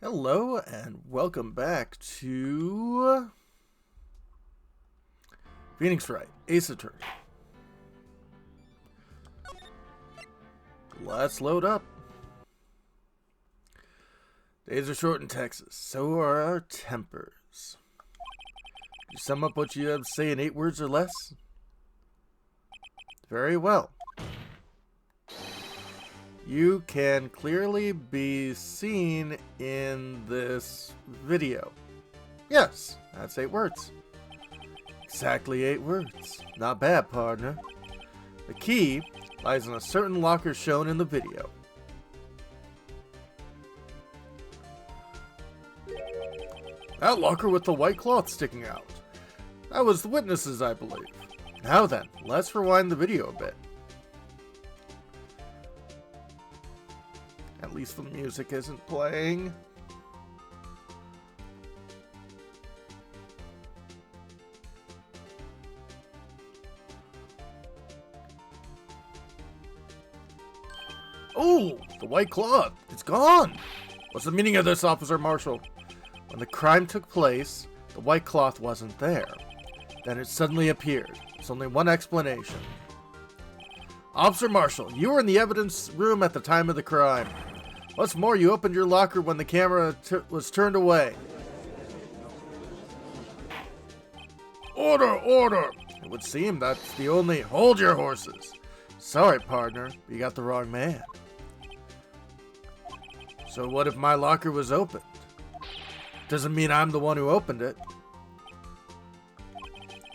Hello and welcome back to Wright, Ace Attorney. Let's load up. Days are short in Texas, so are our tempers. You sum up what you have to say in 8 words or less? Very well. You can clearly be seen in this video. Yes, that's 8 words. Exactly 8 words. Not bad, partner. The key lies in a certain locker shown in the video. That locker with the white cloth sticking out. That was the witnesses, I believe. Now then, let's rewind the video a bit. At least the music isn't playing. Oh, the white cloth. It's gone. What's the meaning of this, Officer Marshall? When the crime took place, the white cloth wasn't there. Then it suddenly appeared. There's only one explanation. Officer Marshall, you were in the evidence room at the time of the crime. What's more, you opened your locker when the camera was turned away. Order, order! It would seem that's the only... Hold your horses. Sorry, partner, you got the wrong man. So what if my locker was opened? Doesn't mean I'm the one who opened it.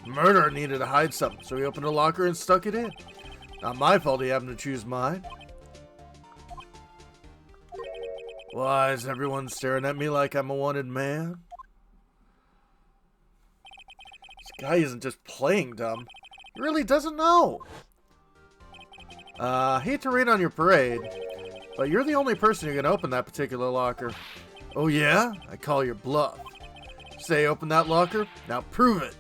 Murderer needed to hide something, so he opened a locker and stuck it in. Not my fault he happened to choose mine. Why is everyone staring at me like I'm a wanted man? This guy isn't just playing dumb. He really doesn't know. Hate to rain on your parade, but you're the only person who can open that particular locker. Oh yeah? I call your bluff. Say open that locker? Now prove it.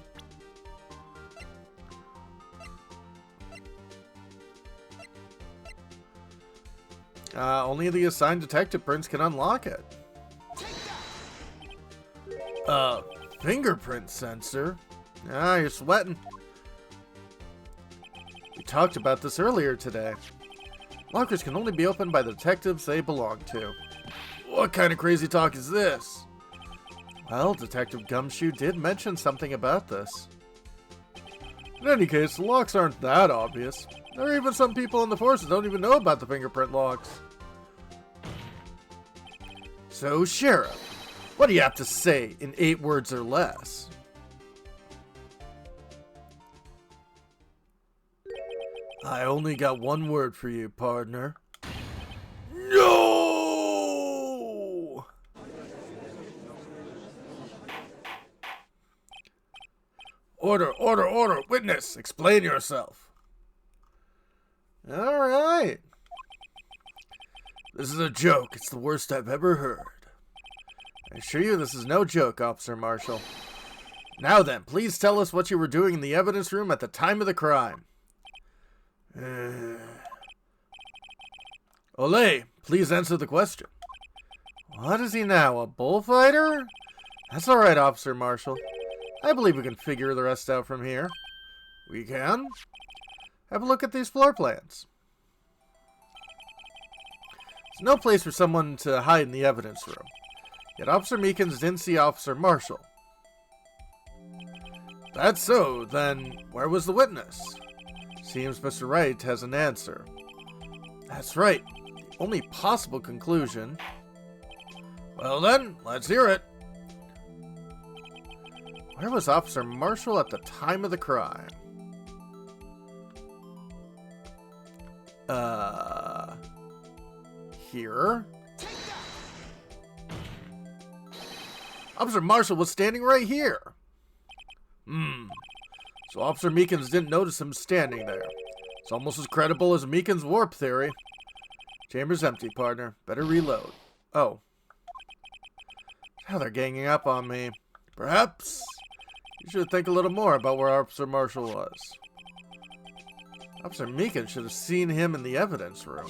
Only the assigned detective prints can unlock it. Fingerprint sensor? Ah, you're sweating. We talked about this earlier today. Lockers can only be opened by the detectives they belong to. What kind of crazy talk is this? Well, Detective Gumshoe did mention something about this. In any case, the locks aren't that obvious. There are even some people in the force that don't even know about the fingerprint locks. So, Sheriff, what do you have to say in 8 words or less? I only got 1 word for you, partner. No! Order, order, order! Witness, explain yourself. Alright. This is a joke. It's the worst I've ever heard. I assure you this is no joke, Officer Marshall. Now then, please tell us what you were doing in the evidence room at the time of the crime. Olay, please answer the question. What is he now, a bullfighter? That's alright, Officer Marshall. I believe we can figure the rest out from here. We can? Have a look at these floor plans. There's no place for someone to hide in the evidence room. Yet Officer Meekins didn't see Officer Marshall. That's so, then where was the witness? Seems Mr. Wright has an answer. That's right. The only possible conclusion. Well then, let's hear it. Where was Officer Marshall at the time of the crime? Here? Officer Marshall was standing right here. So Officer Meekins didn't notice him standing there. It's almost as credible as Meekins' warp theory. Chamber's empty, partner. Better reload. Oh. Now they're ganging up on me. Perhaps you should think a little more about where Officer Marshall was. Officer Meekins should have seen him in the evidence room.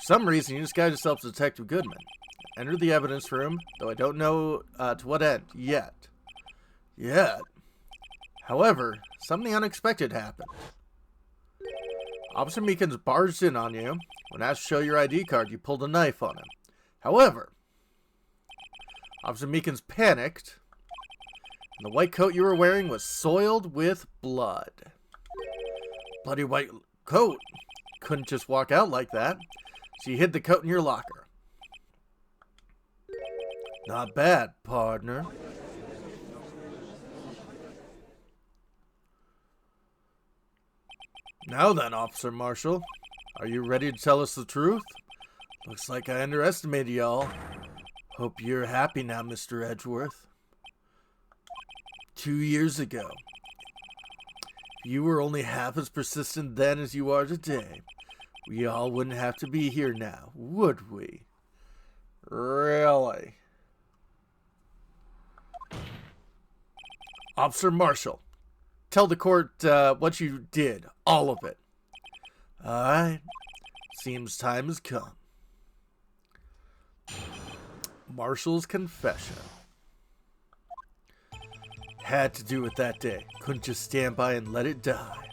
For some reason, you disguised yourself as Detective Goodman. Entered the evidence room, though I don't know to what end yet. However, something unexpected happened. Officer Meekins barged in on you. When asked to show your ID card, you pulled a knife on him. However, Officer Meekins panicked, and the white coat you were wearing was soiled with blood. Bloody white coat. Couldn't just walk out like that, so you hid the coat in your locker. Not bad, partner. Now then, Officer Marshall, are you ready to tell us the truth? Looks like I underestimated y'all. Hope you're happy now, Mr. Edgeworth. 2 years ago, you were only half as persistent then as you are today. We all wouldn't have to be here now, would we? Really? Officer Marshall, tell the court what you did. All of it. Alright. Seems time has come. Marshall's confession. Had to do it that day. Couldn't just stand by and let it die.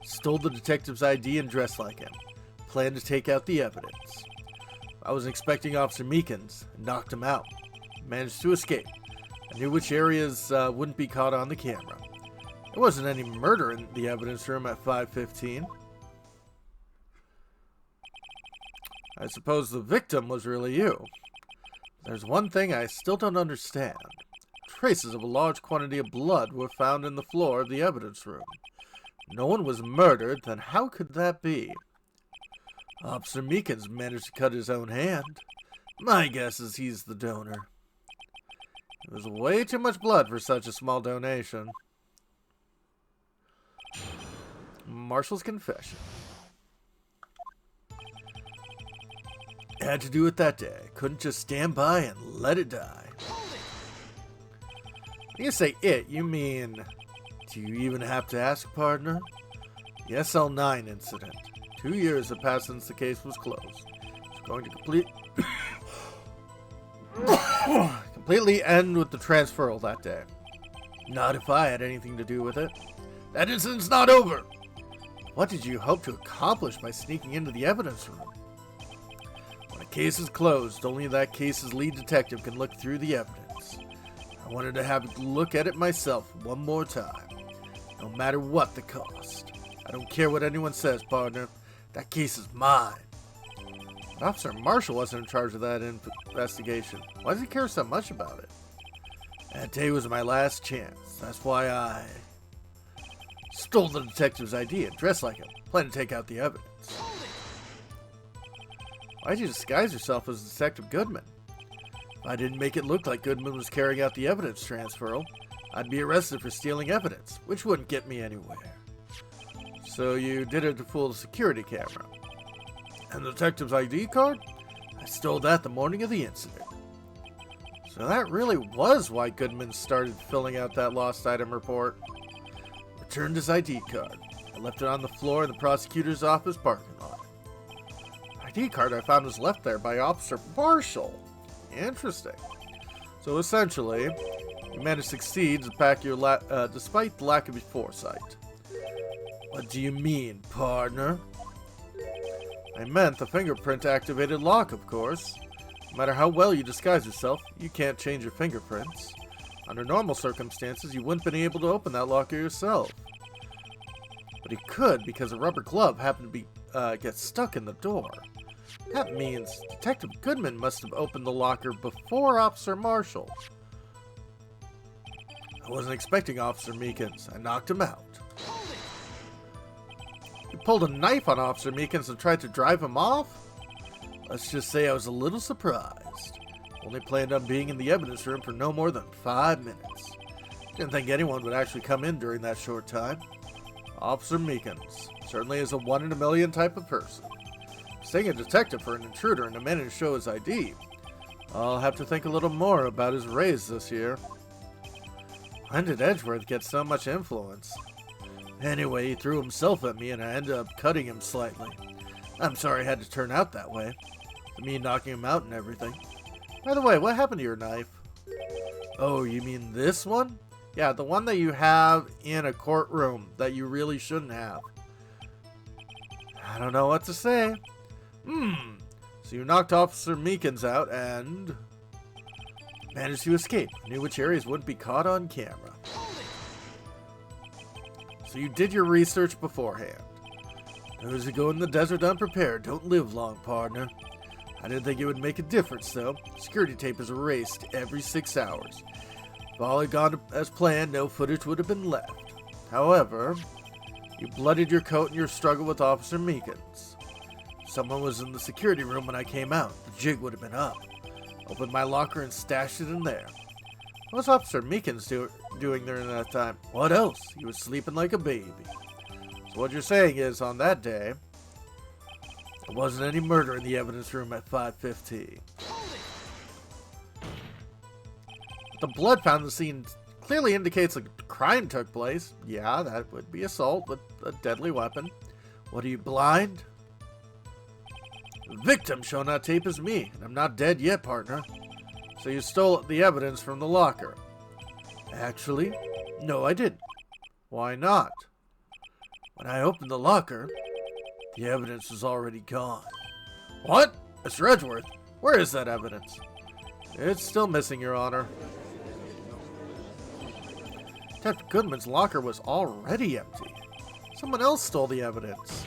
Stole the detective's ID and dressed like him. Planned to take out the evidence. I was expecting Officer Meekins and knocked him out. Managed to escape. I knew which areas wouldn't be caught on the camera. There wasn't any murder in the evidence room at 5:15. I suppose the victim was really you. There's one thing I still don't understand. Traces of a large quantity of blood were found in the floor of the evidence room. No one was murdered, then how could that be? Officer Meekins managed to cut his own hand. My guess is he's the donor. It was way too much blood for such a small donation. Marshall's confession. Had to do it that day. Couldn't just stand by and let it die. When you say it, you mean... Do you even have to ask, partner? The SL9 incident. 2 years have passed since the case was closed. It's going to completely end with the transferal that day. Not if I had anything to do with it. That incident's not over. What did you hope to accomplish by sneaking into the evidence room? When a case is closed, only that case's lead detective can look through the evidence. I wanted to have a look at it myself one more time, no matter what the cost. I don't care what anyone says, partner. That case is mine. But Officer Marshall wasn't in charge of that investigation. Why does he care so much about it? That day was my last chance. That's why I stole the detective's ID and dressed like him. Planned to take out the evidence. Why'd you disguise yourself as Detective Goodman? If I didn't make it look like Goodman was carrying out the evidence transferal, I'd be arrested for stealing evidence, which wouldn't get me anywhere. So you did it to fool the security camera. And the detective's ID card? I stole that the morning of the incident. So that really was why Goodman started filling out that lost item report. Returned his ID card. I left it on the floor in the prosecutor's office parking lot. ID card I found was left there by Officer Marshall. Interesting. So essentially, you managed to succeed to pack your despite the lack of foresight. What do you mean, partner? I meant the fingerprint-activated lock, of course. No matter how well you disguise yourself, you can't change your fingerprints. Under normal circumstances, you wouldn't have been able to open that locker yourself. But he could because a rubber glove happened to get stuck in the door. That means Detective Goodman must have opened the locker before Officer Marshall. I wasn't expecting Officer Meekins. I knocked him out. You pulled a knife on Officer Meekins and tried to drive him off? Let's just say I was a little surprised. Only planned on being in the evidence room for no more than 5 minutes. Didn't think anyone would actually come in during that short time. Officer Meekins certainly is a 1 in a million type of person. Staying a detective for an intruder and a man to show his ID. I'll have to think a little more about his raise this year. When did Edgeworth get so much influence? Anyway, he threw himself at me and I ended up cutting him slightly. I'm sorry it had to turn out that way. Me knocking him out and everything. By the way, what happened to your knife? Oh, you mean this one? Yeah, the one that you have in a courtroom that you really shouldn't have. I don't know what to say. So you knocked Officer Meekins out and managed to escape. Knew which areas wouldn't be caught on camera. So you did your research beforehand. Those who go in the desert unprepared don't live long, partner. I didn't think it would make a difference, though. Security tape is erased every 6 hours. If all had gone as planned, no footage would have been left. However, you bloodied your coat in your struggle with Officer Meekins. If someone was in the security room when I came out, the jig would have been up. Opened my locker and stashed it in there. What was Officer Meekins doing during that time? What else? He was sleeping like a baby. So what you're saying is, on that day, there wasn't any murder in the evidence room at 5:15. The blood found in the scene clearly indicates a crime took place. Yeah, that would be assault with a deadly weapon. What, are you blind? The victim shown on tape is me, and I'm not dead yet, partner. So you stole the evidence from the locker. Actually, no, I didn't. Why not? When I opened the locker, the evidence was already gone. What? Mr. Edgeworth, where is that evidence? It's still missing, Your Honor. Detective Goodman's locker was already empty. Someone else stole the evidence.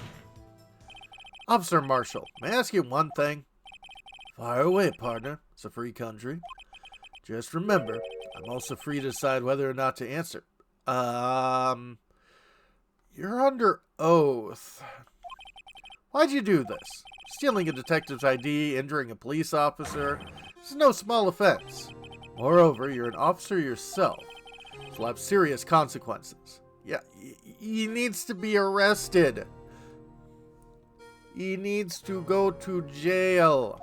Officer Marshall, may I ask you one thing? Fire away, partner. It's a free country. Just remember, I'm also free to decide whether or not to answer. You're under oath. Why'd you do this? Stealing a detective's ID, injuring a police officer, is no small offense. Moreover, you're an officer yourself, so will have serious consequences. Yeah, he needs to be arrested. He needs to go to jail.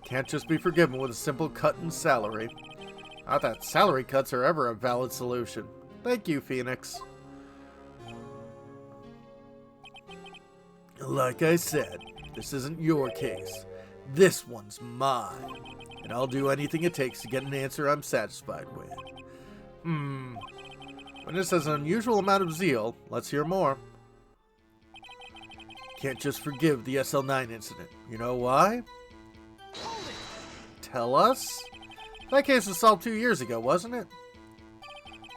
Can't just be forgiven with a simple cut in salary. Not that salary cuts are ever a valid solution. Thank you, Phoenix. Like I said, this isn't your case. This one's mine. And I'll do anything it takes to get an answer I'm satisfied with. Witness has an unusual amount of zeal. Let's hear more. Can't just forgive the SL9 incident. You know why? Tell us? That case was solved 2 years ago, wasn't it?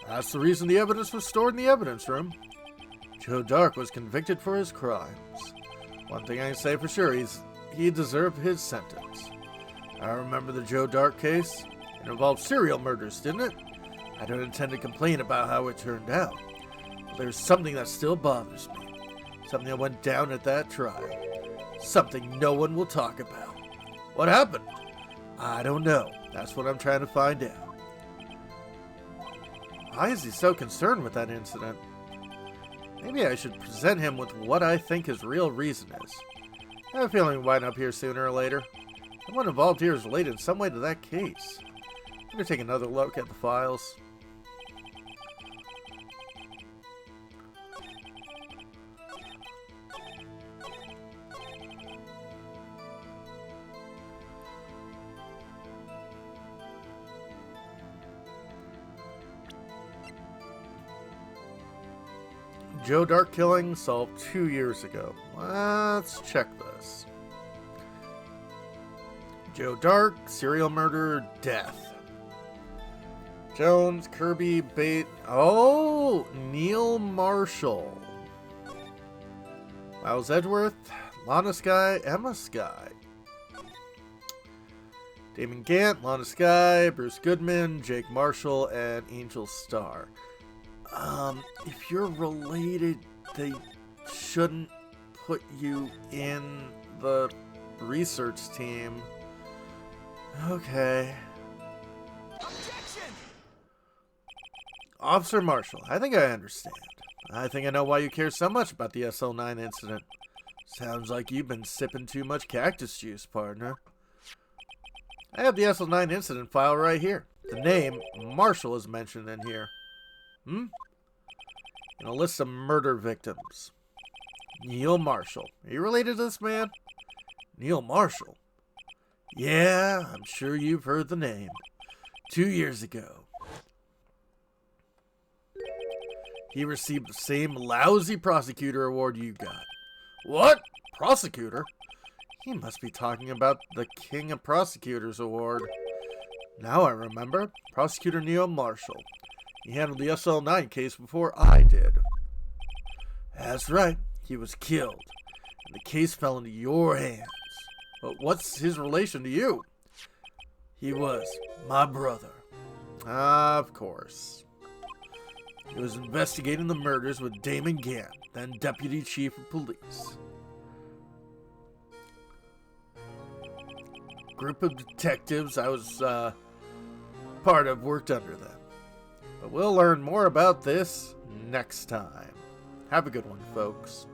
That's the reason the evidence was stored in the evidence room. Joe Dark was convicted for his crimes. One thing I can say for sure, he deserved his sentence. I remember the Joe Dark case. It involved serial murders, didn't it? I don't intend to complain about how it turned out. But there's something that still bothers me. Something that went down at that trial. Something no one will talk about. What happened? I don't know. That's what I'm trying to find out. Why is he so concerned with that incident? Maybe I should present him with what I think his real reason is. I have a feeling he'll wind up here sooner or later. Someone involved here is related in some way to that case. I'm going to take another look at the files. Joe Dark killing solved 2 years ago. Let's check this. Joe Dark, serial murder, death. Jones, Kirby, Bate. Oh, Neil Marshall. Miles Edgeworth, Lana Skye, Emma Skye. Damon Gant, Lana Skye, Bruce Goodman, Jake Marshall, and Angel Starr. If you're related, they shouldn't put you in the research team. Okay. Objection! Officer Marshall, I think I understand. I think I know why you care so much about the SL9 incident. Sounds like you've been sipping too much cactus juice, partner. I have the SL9 incident file right here. The name Marshall is mentioned in here. In a list of murder victims. Neil Marshall. Are you related to this man? Neil Marshall? Yeah, I'm sure you've heard the name. 2 years ago, he received the same lousy prosecutor award you got. What? Prosecutor? He must be talking about the King of Prosecutors Award. Now I remember. Prosecutor Neil Marshall. He handled the SL9 case before I did. That's right. He was killed, and the case fell into your hands. But what's his relation to you? He was my brother. Of course. He was investigating the murders with Damon Gant, then Deputy Chief of Police. Group of detectives I was part of worked under them. But we'll learn more about this next time. Have a good one, folks.